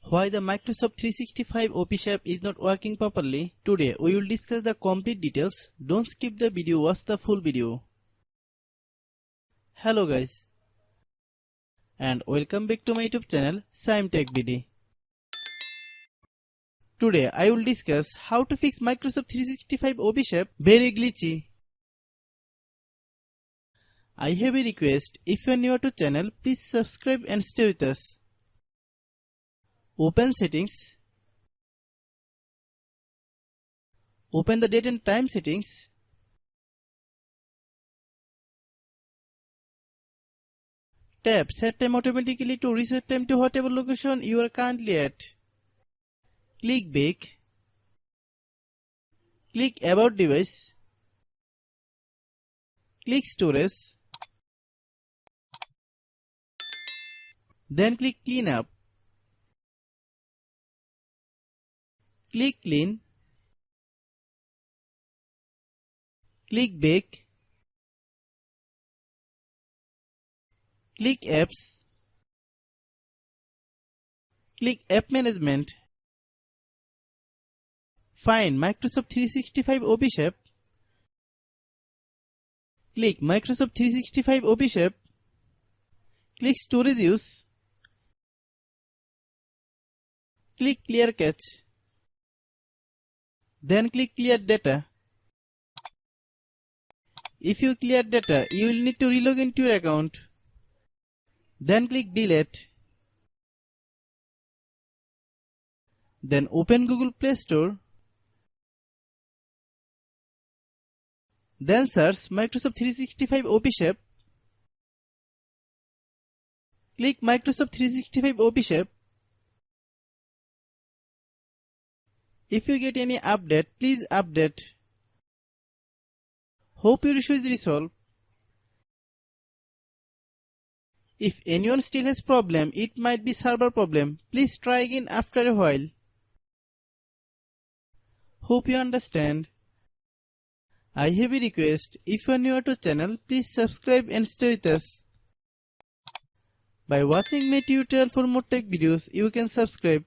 Why the Microsoft 365 Office app is not working properly? Today we will discuss the complete details. Don't skip the video, watch the full video. Hello guys, and welcome back to my YouTube channel Shaem Tech BD. Today I will discuss how to fix Microsoft 365 Office app very glitchy. I have a request. If you are new to channel, please subscribe and stay with us. Open settings. Open the date and time settings. Tap set time automatically to reset time to whatever location you are currently at. Click back. Click about device. Click storage. Then click clean up. Click clean. Click back. Click apps. Click app management. Find Microsoft 365 Office app. Click Microsoft 365 Office app. Click storage use. Click clear cache. Then click clear data. If you clear data, you will need to relog into your account. Then click delete. Then open Google Play Store. Then search Microsoft 365 Office app. Click Microsoft 365 Office app. If you get any update, please update. Hope your issue is resolved. If anyone still has problem, it might be server problem. Please try again after a while. Hope you understand. I have a request. If you are new to channel, please subscribe and stay with us. By watching my tutorial for more tech videos, you can subscribe.